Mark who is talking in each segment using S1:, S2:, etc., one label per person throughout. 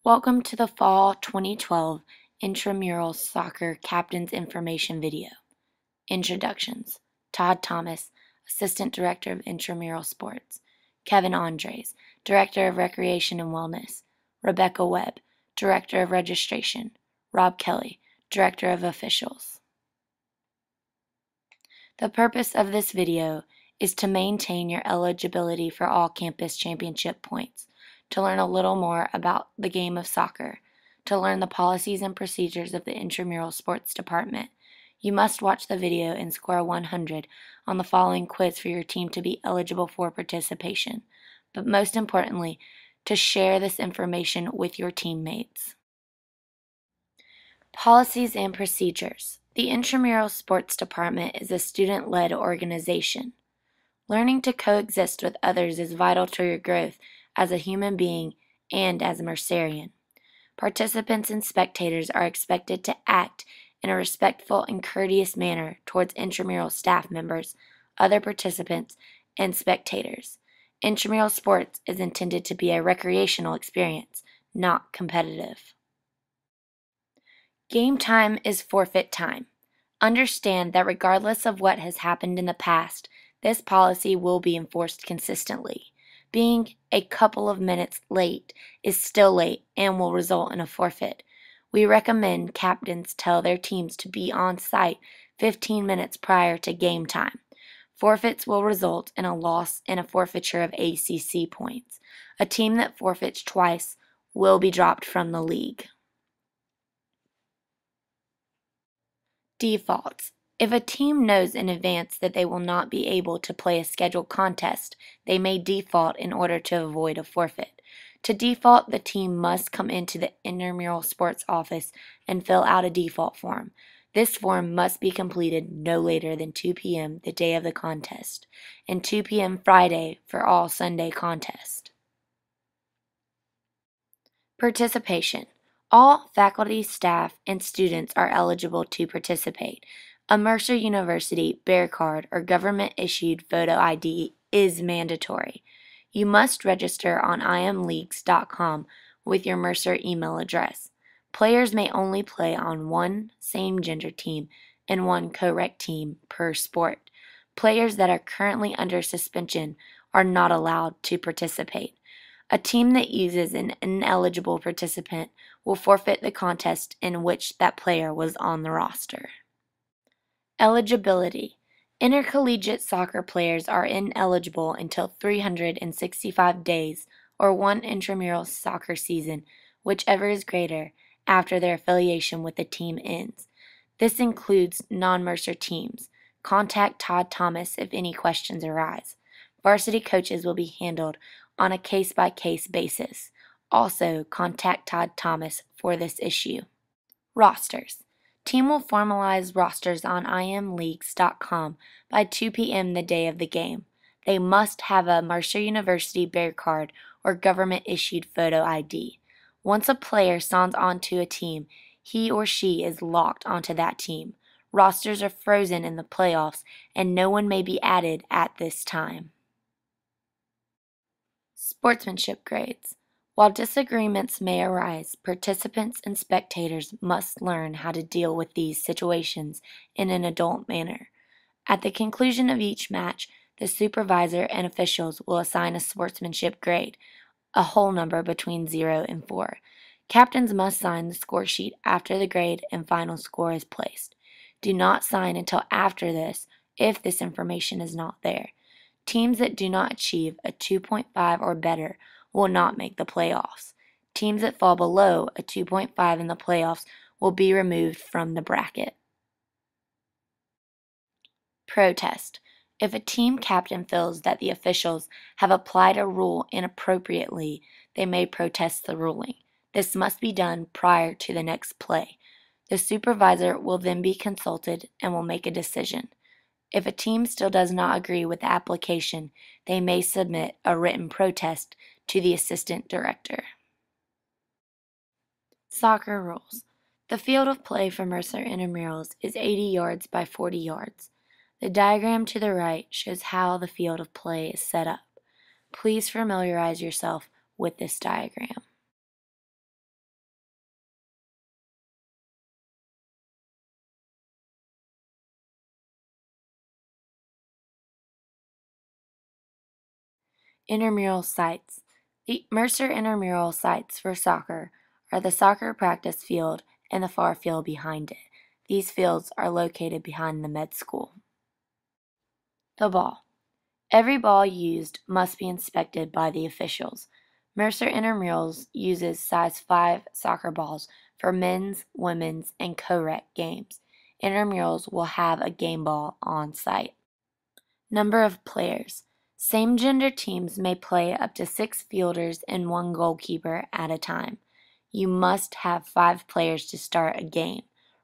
S1: Welcome to the Fall 2012 Intramural Soccer Captain's Information video. Introductions: Todd Thomas, Assistant Director of Intramural Sports; Kevin Andres, Director of Recreation and Wellness; Rebecca Webb, Director of Registration; Rob Kelly, Director of Officials. The purpose of this video is to maintain your eligibility for all campus championship points, to learn a little more about the game of soccer, to learn the policies and procedures of the intramural sports department. You must watch the video and score 100 on the following quiz for your team to be eligible for participation, but most importantly, to share this information with your teammates. Policies and procedures. The Intramural Sports Department is a student-led organization. Learning to coexist with others is vital to your growth as a human being and as a Mercerian. Participants and spectators are expected to act in a respectful and courteous manner towards intramural staff members, other participants, and spectators. Intramural sports is intended to be a recreational experience, not competitive. Game time is forfeit time. Understand that regardless of what has happened in the past, this policy will be enforced consistently. Being a couple of minutes late is still late and will result in a forfeit. We recommend captains tell their teams to be on site 15 minutes prior to game time. Forfeits will result in a loss and a forfeiture of ACC points. A team that forfeits twice will be dropped from the league. Defaults. If a team knows in advance that they will not be able to play a scheduled contest, they may default in order to avoid a forfeit. To default, the team must come into the intramural sports office and fill out a default form. This form must be completed no later than 2 p.m. the day of the contest, and 2 p.m. Friday for all Sunday contests. Participation. All faculty, staff, and students are eligible to participate. A Mercer University Bear Card or government-issued photo ID is mandatory. You must register on imleagues.com with your Mercer email address. Players may only play on one same-gender team and one co-rec team per sport. Players that are currently under suspension are not allowed to participate. A team that uses an ineligible participant will forfeit the contest in which that player was on the roster. Eligibility. Intercollegiate soccer players are ineligible until 365 days or one intramural soccer season, whichever is greater, after their affiliation with the team ends. This includes non-Mercer teams. Contact Todd Thomas if any questions arise. Varsity coaches will be handled on a case-by-case basis. Also, contact Todd Thomas for this issue. Rosters. Team will formalize rosters on imleagues.com by 2 p.m. the day of the game. They must have a Mercer University Bear Card or government-issued photo ID. Once a player signs onto a team, he or she is locked onto that team. Rosters are frozen in the playoffs, and no one may be added at this time. Sportsmanship grades. While disagreements may arise, participants and spectators must learn how to deal with these situations in an adult manner. At the conclusion of each match, the supervisor and officials will assign a sportsmanship grade, a whole number between 0 and 4. Captains must sign the score sheet after the grade and final score is placed. Do not sign until after this if this information is not there. Teams that do not achieve a 2.5 or better will not make the playoffs. Teams that fall below a 2.5 in the playoffs will be removed from the bracket. Protest. If a team captain feels that the officials have applied a rule inappropriately, they may protest the ruling. This must be done prior to the next play. The supervisor will then be consulted and will make a decision. If a team still does not agree with the application, they may submit a written protest to the assistant director. Soccer rules. The field of play for Mercer Intramurals is 80 yards by 40 yards. The diagram to the right shows how the field of play is set up. Please familiarize yourself with this diagram. Intramural sites. The Mercer intramural sites for soccer are the soccer practice field and the far field behind it. These fields are located behind the med school. The ball. Every ball used must be inspected by the officials. Mercer Intramurals uses size 5 soccer balls for men's, women's, and co-rec games. Intramurals will have a game ball on site. Number of players. Same-gender teams may play up to 6 fielders and 1 goalkeeper at a time. You must have 5 players to start a game.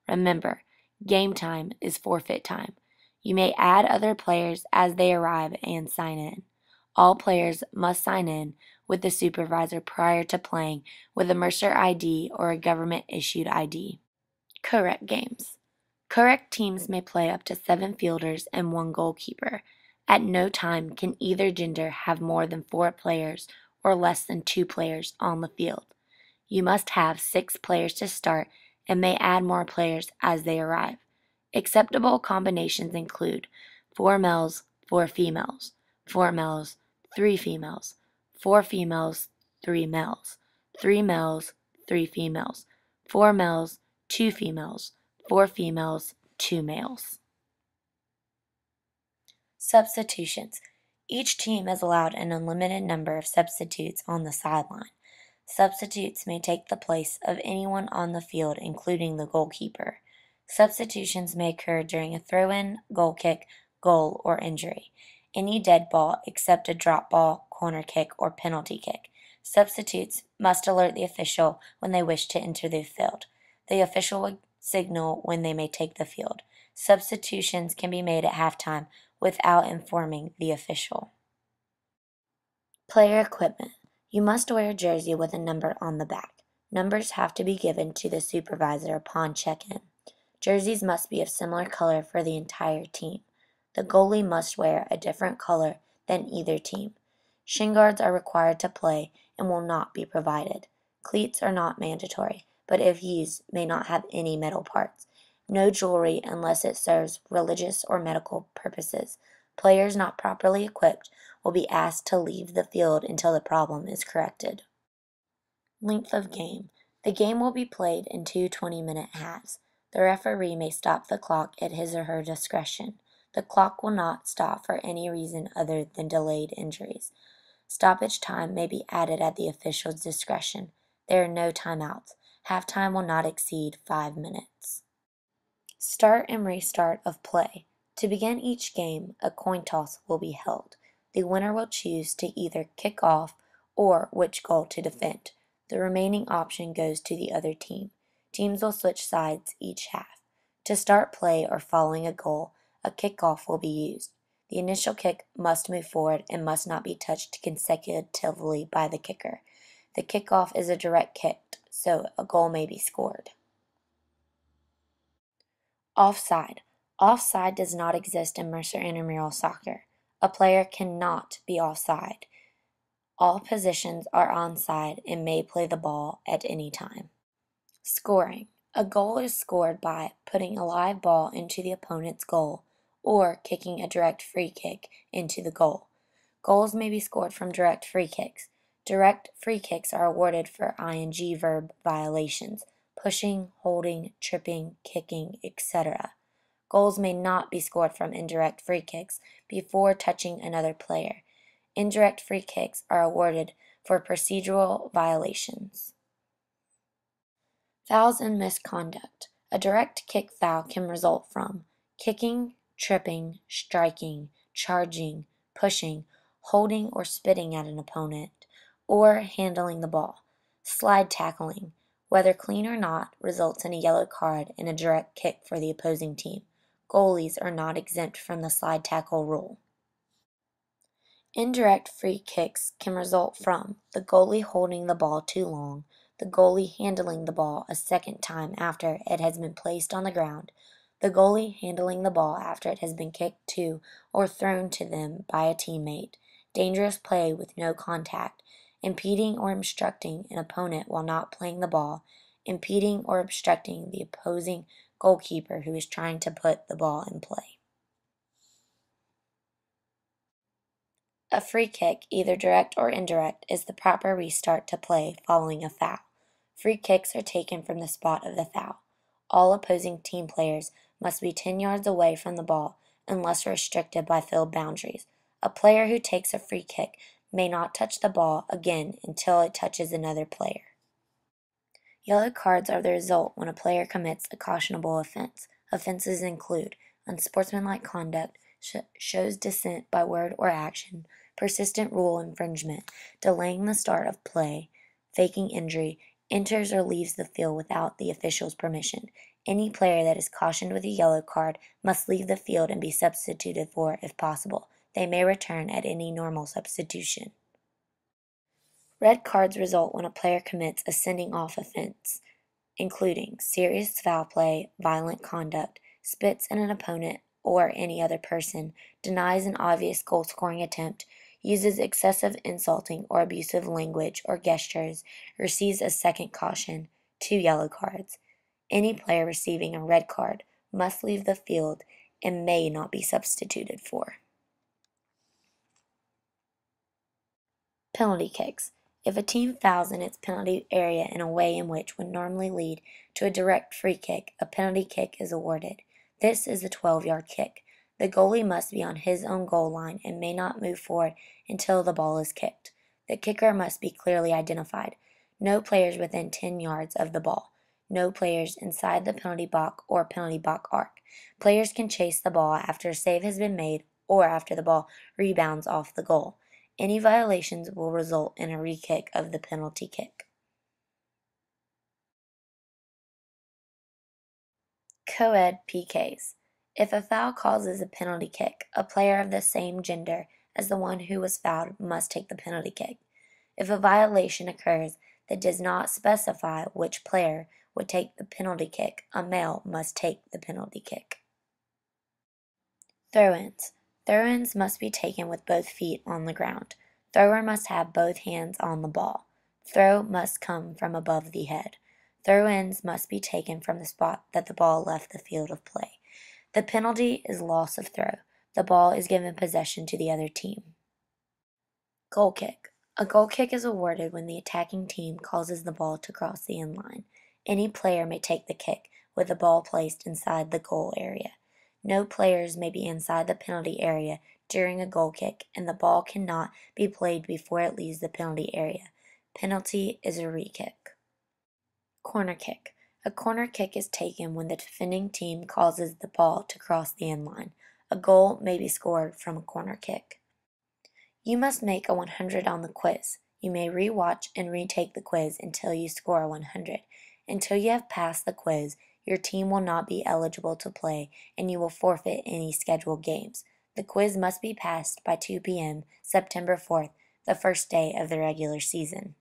S1: Remember, game time is forfeit time. You may add other players as they arrive and sign in. All players must sign in with the supervisor prior to playing with a Mercer ID or a government-issued ID. Co-rec games. Co-rec teams may play up to 7 fielders and 1 goalkeeper. At no time can either gender have more than 4 players or less than 2 players on the field. You must have 6 players to start and may add more players as they arrive. Acceptable combinations include 4 males, 4 females, 4 males, 3 females, 4 females, 3 males, 3 males, 3 females, 4 males, 2 females, 4 females, 2 males. Substitutions. Each team is allowed an unlimited number of substitutes on the sideline. Substitutes may take the place of anyone on the field, including the goalkeeper. Substitutions may occur during a throw-in, goal kick, goal, or injury. Any dead ball except a drop ball, corner kick, or penalty kick. Substitutes must alert the official when they wish to enter the field. The official will signal when they may take the field. Substitutions can be made at halftime without informing the official. Player equipment. You must wear a jersey with a number on the back. Numbers have to be given to the supervisor upon check-in. Jerseys must be of similar color for the entire team. The goalie must wear a different color than either team. Shin guards are required to play and will not be provided. Cleats are not mandatory, but if used, may not have any metal parts. No jewelry unless it serves religious or medical purposes. Players not properly equipped will be asked to leave the field until the problem is corrected. Length of game. The game will be played in 2 20-minute halves. The referee may stop the clock at his or her discretion. The clock will not stop for any reason other than delayed injuries. Stoppage time may be added at the official's discretion. There are no timeouts. Halftime will not exceed 5 minutes. Start and restart of play. To begin each game, a coin toss will be held. The winner will choose to either kick off or which goal to defend. The remaining option goes to the other team. Teams will switch sides each half. To start play or following a goal, a kickoff will be used. The initial kick must move forward and must not be touched consecutively by the kicker. The kickoff is a direct kick, so a goal may be scored. Offside. Offside does not exist in Mercer intramural soccer. A player cannot be offside. All positions are onside and may play the ball at any time. Scoring. A goal is scored by putting a live ball into the opponent's goal or kicking a direct free kick into the goal. Goals may be scored from direct free kicks. Direct free kicks are awarded for ing verb violations, pushing, holding, tripping, kicking, etc. Goals may not be scored from indirect free kicks before touching another player. Indirect free kicks are awarded for procedural violations. Fouls and misconduct. A direct kick foul can result from kicking, tripping, striking, charging, pushing, holding or spitting at an opponent, or handling the ball. Slide tackling, whether clean or not, results in a yellow card and a direct kick for the opposing team. Goalies are not exempt from the slide tackle rule. Indirect free kicks can result from the goalie holding the ball too long, the goalie handling the ball a second time after it has been placed on the ground, the goalie handling the ball after it has been kicked to or thrown to them by a teammate, dangerous play with no contact, impeding or obstructing an opponent while not playing the ball, impeding or obstructing the opposing goalkeeper who is trying to put the ball in play. A free kick, either direct or indirect, is the proper restart to play following a foul. Free kicks are taken from the spot of the foul. All opposing team players must be 10 yards away from the ball unless restricted by field boundaries. A player who takes a free kick may not touch the ball again until it touches another player. Yellow cards are the result when a player commits a cautionable offense. Offenses include unsportsmanlike conduct, shows dissent by word or action, persistent rule infringement, delaying the start of play, faking injury, enters or leaves the field without the official's permission. Any player that is cautioned with a yellow card must leave the field and be substituted for if possible. They may return at any normal substitution. Red cards result when a player commits a sending off offense, including serious foul play, violent conduct, spits at an opponent or any other person, denies an obvious goal-scoring attempt, uses excessive insulting or abusive language or gestures, receives a second caution, 2 yellow cards. Any player receiving a red card must leave the field and may not be substituted for. Penalty kicks. If a team fouls in its penalty area in a way in which would normally lead to a direct free kick, a penalty kick is awarded. This is a 12-yard kick. The goalie must be on his own goal line and may not move forward until the ball is kicked. The kicker must be clearly identified. No players within 10 yards of the ball. No players inside the penalty box or penalty box arc. Players can chase the ball after a save has been made or after the ball rebounds off the goal. Any violations will result in a re-kick of the penalty kick. Co-ed PKs. If a foul causes a penalty kick, a player of the same gender as the one who was fouled must take the penalty kick. If a violation occurs that does not specify which player would take the penalty kick, a male must take the penalty kick. Throw-ins. Throw-ins must be taken with both feet on the ground. Thrower must have both hands on the ball. Throw must come from above the head. Throw-ins must be taken from the spot that the ball left the field of play. The penalty is loss of throw. The ball is given possession to the other team. Goal kick. A goal kick is awarded when the attacking team causes the ball to cross the end line. Any player may take the kick with the ball placed inside the goal area. No players may be inside the penalty area during a goal kick, and the ball cannot be played before it leaves the penalty area. Penalty is a re-kick. Corner kick. A corner kick is taken when the defending team causes the ball to cross the end line. A goal may be scored from a corner kick. You must make a 100 on the quiz. You may re-watch and retake the quiz until you score a 100. Until you have passed the quiz, your team will not be eligible to play and you will forfeit any scheduled games. The quiz must be passed by 2 p.m. September 4th, the first day of the regular season.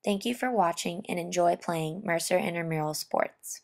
S1: Thank you for watching and enjoy playing Mercer Intramural Sports.